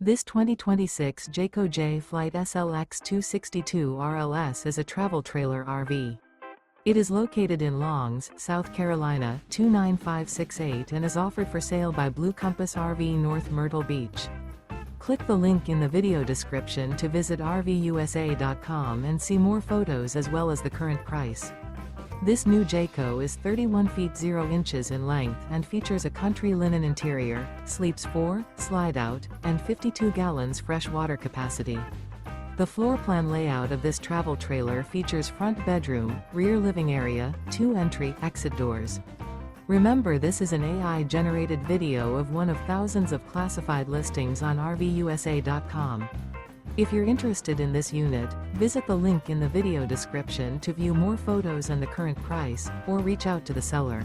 This 2026 Jayco Jay Flight SLX 262 RLS is a travel trailer RV. It is located in Longs, South Carolina, 29568 and is offered for sale by Blue Compass RV North Myrtle Beach. Click the link in the video description to visit RVUSA.com and see more photos as well as the current price. This new Jayco is 31 feet 0 inches in length and features a country linen interior, sleeps 4, slide-out, and 52 gallons fresh water capacity. The floor plan layout of this travel trailer features front bedroom, rear living area, 2 entry/exit doors. Remember, this is an AI-generated video of one of thousands of classified listings on RVUSA.com. If you're interested in this unit, visit the link in the video description to view more photos and the current price, or reach out to the seller.